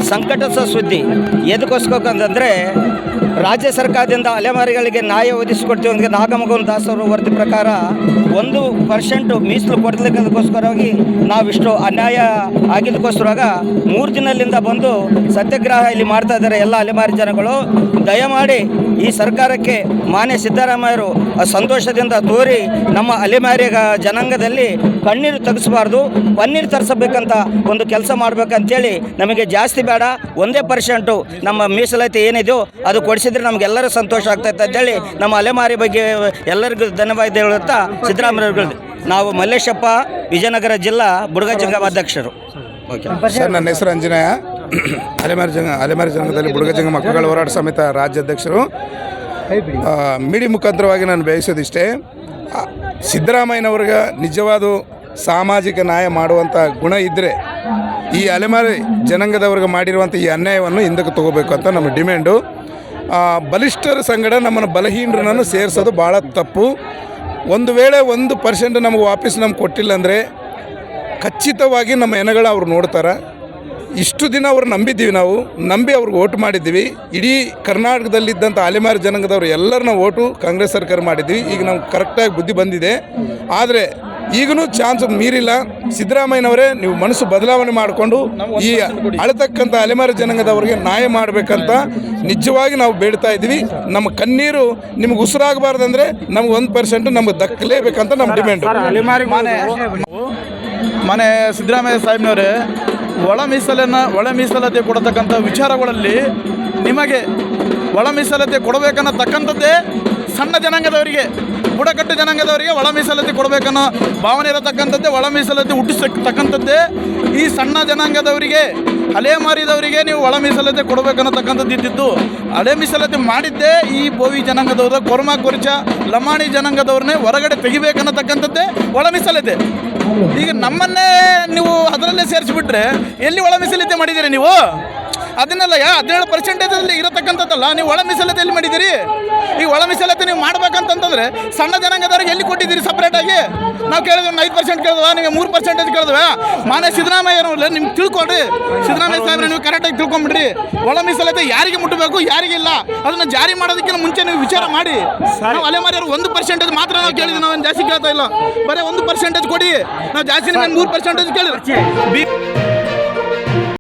ಸಂಕಟದ ಸುದ್ದಿ ಎದಕ್ಕೋಸ್ಕರಂತಂದರೆ ರಾಜ್ಯ ಸರ್ಕಾರದಿಂದ ಅಲೆಮಾರಿಗಳಿಗೆ ನ್ಯಾಯ ಒದಗಿಸಿಕೊಡ್ತೀವಿ ಅಂದರೆ ನಾಗಮೋಹನ್ ದಾಸ್ ಅವರು ವರದಿ ಪ್ರಕಾರ 1% ಮೀಸಲು ಕೊಡಲಿಕ್ಕೋಸ್ಕರವಾಗಿ ನಾವಿಷ್ಟು ಅನ್ಯಾಯ ಆಗಿದ್ದಕ್ಕೋಸ್ಕರವಾಗ 3 ದಿನದಿಂದ ಬಂದು ಸತ್ಯಾಗ್ರಹ ಇಲ್ಲಿ ಮಾಡ್ತಾ ಇದ್ದಾರೆ ಎಲ್ಲ ಅಲೆಮಾರಿ ಜನಗಳು. ದಯಮಾಡಿ ಈ ಸರ್ಕಾರಕ್ಕೆ ಮಾನ್ಯ ಸಿದ್ದರಾಮಯ್ಯರು ಸಂತೋಷದಿಂದ ತೋರಿ ನಮ್ಮ ಅಲೆಮಾರಿ ಜನಾಂಗದಲ್ಲಿ ಕಣ್ಣೀರು ತೆಗೆಸಬಾರ್ದು, ಪನ್ನೀರು ತರಿಸಬೇಕಂತ ಒಂದು ಕೆಲಸ ಮಾಡಬೇಕಂತೇಳಿ. ನಮಗೆ ಜಾಸ್ತಿ ಬೇಡ, 1% ನಮ್ಮ ಮೀಸಲಾತಿ ಏನಿದೆಯೋ ಅದು ಕೊಡಿಸಿದ್ರೆ ನಮಗೆಲ್ಲರೂ ಸಂತೋಷ ಆಗ್ತೈತೆ ಅಂತೇಳಿ ನಮ್ಮ ಅಲೆಮಾರಿ ಬಗ್ಗೆ ಎಲ್ಲರಿಗೂ ಧನ್ಯವಾದ ಹೇಳುತ್ತಾ ಸಿದ್ದರಾಮಯ್ಯವ್ರಿಗೆ ನಾವು ಮಲ್ಲೇಶಪ್ಪ, ವಿಜಯನಗರ ಜಿಲ್ಲಾ ಬುಡಗ ಜಂಗಮ ಅಧ್ಯಕ್ಷರು. ಓಕೆ ಸರ್, ನನ್ನ ಹೆಸರು ಅಂಜನೇಯ, ಅಲೆಮಾರಿ ಜನಾಂಗದಲ್ಲಿ ಬುಡಗ ಜಂಗಮ ಮಕ್ಕಳ ಹೋರಾಟ ಸಮಿತ ರಾಜ್ಯಾಧ್ಯಕ್ಷರು. ಮೀಡಿಯಾ ಮುಖಾಂತರವಾಗಿ ನಾನು ಬಯಸೋದಿಷ್ಟೇ, ಸಿದ್ದರಾಮಯ್ಯನವ್ರಿಗೆ ನಿಜವಾದ ಸಾಮಾಜಿಕ ನ್ಯಾಯ ಮಾಡುವಂಥ ಗುಣ ಇದ್ದರೆ ಈ ಅಲೆಮಾರಿ ಜನಾಂಗದವ್ರಿಗೆ ಮಾಡಿರುವಂಥ ಈ ಅನ್ಯಾಯವನ್ನು ಹಿಂದಕ್ಕೆ ತಗೋಬೇಕು ಅಂತ ನಮ್ಮ ಡಿಮ್ಯಾಂಡು. ಬಲಿಷ್ಠರ ಸಂಗಡ ನಮ್ಮನ್ನು ಬಲಹೀನರನ್ನು ಸೇರಿಸೋದು ಭಾಳ ತಪ್ಪು. ಒಂದು ವೇಳೆ 1% ನಮಗೆ ವಾಪಸ್ ನಮ್ಗೆ ಕೊಟ್ಟಿಲ್ಲ ಅಂದರೆ ಖಚಿತವಾಗಿ ನಮ್ಮ ಹೆಣಗಳು ಅವ್ರು ನೋಡ್ತಾರೆ. ಇಷ್ಟು ದಿನ ಅವ್ರು ನಂಬಿದ್ದೀವಿ, ನಾವು ನಂಬಿ ಅವ್ರಿಗೆ ಓಟ್ ಮಾಡಿದ್ದೀವಿ. ಇಡೀ ಕರ್ನಾಟಕದಲ್ಲಿದ್ದಂಥ ಅಲೆಮಾರಿ ಜನಾಂಗದವ್ರು ಎಲ್ಲರೂ ನಾವು ಓಟು ಕಾಂಗ್ರೆಸ್ ಸರ್ಕಾರ ಮಾಡಿದ್ವಿ. ಈಗ ನಮ್ಗೆ ಕರೆಕ್ಟಾಗಿ ಬುದ್ಧಿ ಬಂದಿದೆ. ಆದರೆ ಈಗಲೂ ಚಾನ್ಸ್ ಮೀರಿಲ್ಲ. ಸಿದ್ದರಾಮಯ್ಯನವರೇ, ನೀವು ಮನಸ್ಸು ಬದಲಾವಣೆ ಮಾಡಿಕೊಂಡು ಈ ಅಳತಕ್ಕಂಥ ಅಲೆಮಾರಿ ಜನಾಂಗದವ್ರಿಗೆ ನ್ಯಾಯ ಮಾಡಬೇಕಂತ ನಿಜವಾಗಿ ನಾವು ಬೇಡ್ತಾ ಇದ್ದೀವಿ. ನಮ್ಮ ಕಣ್ಣೀರು ನಿಮ್ಗೆ ಉಸಿರಾಗಬಾರ್ದಂದ್ರೆ ನಮ್ಗೆ 1% ನಮ್ಗೆ ದಕ್ಕಲೇಬೇಕಂತ ನಮ್ಮ ಡಿಮ್ಯಾಂಡು. ಮನೆ ಸಿದ್ದರಾಮಯ್ಯ ಸಾಹೇಬ್ನವರೇ, ಒಳ ಮೀಸಲಾತಿ ಕೊಡತಕ್ಕಂಥ ವಿಚಾರಗಳಲ್ಲಿ ನಿಮಗೆ ಒಳ ಮೀಸಲಾತಿ ಕೊಡಬೇಕನ್ನತಕ್ಕಂಥದ್ದೇ ಸಣ್ಣ ಜನಾಂಗದವರಿಗೆ, ಬುಡಕಟ್ಟು ಜನಾಂಗದವರಿಗೆ ಒಳ ಮೀಸಲಾತಿ ಕೊಡಬೇಕನ್ನೋ ಭಾವನೆ ಇರತಕ್ಕಂಥದ್ದೇ, ಒಳ ಮೀಸಲಾತಿ ಹುಟ್ಟಿಸ್ತಕ್ಕಂಥದ್ದೇ ಈ ಸಣ್ಣ ಜನಾಂಗದವರಿಗೆ, ಅಲೆಮಾರಿದವರಿಗೆ ನೀವು ಒಳ ಮೀಸಲಾತಿ ಕೊಡಬೇಕನ್ನತಕ್ಕಂಥದ್ದು ಇದ್ದಿದ್ದು. ಹಳೆ ಮೀಸಲಾತಿ ಮಾಡಿದ್ದೇ ಈ ಬೋವಿ ಜನಾಂಗದವ್ರ, ಕೊರ್ಮ ಕೊರಿಚ ಲಮಾಣಿ ಜನಾಂಗದವ್ರನ್ನೇ ಹೊರಗಡೆ ತೆಗಿಬೇಕನ್ನತಕ್ಕಂಥದ್ದೇ ಒಳ ಮೀಸಲಾತಿ. ಈಗ ನಮ್ಮನ್ನೇ ನೀವು ಅದರಲ್ಲೇ ಸೇರಿಸಿಬಿಟ್ರೆ ಎಲ್ಲಿ ಒಳ ಮೀಸಲಾತಿ ಮಾಡಿದ್ದೀರಿ ನೀವು? ಅದನ್ನೆಲ್ಲ 17% ಇರತಕ್ಕಂಥದ್ದಲ್ಲ, ನೀವು ಒಳ ಮೀಸಲಾತಿಯಲ್ಲಿ ಮಾಡಿದ್ದೀರಿ. ಈ ಒಳ ಮೀಸಲಾತಿ ನೀವು ಮಾಡ್ಬೇಕಂತಂದ್ರೆ ಸಣ್ಣ ಜನಾಂಗದವ್ರಿಗೆ ಎಲ್ಲಿ ಕೊಟ್ಟಿದ್ದೀರಿ ಸಪ್ರೇಟಾಗಿ? ನಾವು ಕೇಳಿದ್ವಿ 5% ಕೇಳಿದ್ವಾ, ನಿಮಗೆ 3% ಕೇಳಿದ್ವಾ? ಮಾನ್ಯ ಸಿದ್ದರಾಮಯ್ಯನವ್ರಲ್ಲ, ನಿಮ್ಗೆ ತಿಳ್ಕೊಳ್ರಿ, ಸಿದ್ದರಾಮಯ್ಯ ಸಾಹೇಬ್ರೆ ನೀವು ಕರೆಕ್ಟಾಗಿ ತಿಳ್ಕೊಂಬಿಡ್ರಿ. ಒಳ ಮೀಸಲಾತಿ ಯಾರಿಗೆ ಮುಟ್ಟಬೇಕು, ಯಾರಿಗಿಲ್ಲ, ಅದನ್ನು ಜಾರಿ ಮಾಡೋದಕ್ಕಿಂತ ಮುಂಚೆ ನೀವು ವಿಚಾರ ಮಾಡಿ. ನಾವು ಅಲೆಮಾರಿಯವರು 1% ಮಾತ್ರ ನಾವು ಕೇಳಿದ್ವಿ, ನಾವೇನು ಜಾಸ್ತಿ ಕೇಳ್ತಾ ಇಲ್ಲ. ಬರೀ 1% ಕೊಡಿ, ನಾವು ಜಾಸ್ತಿ 3% ಕೇಳಿದ್ವಿ.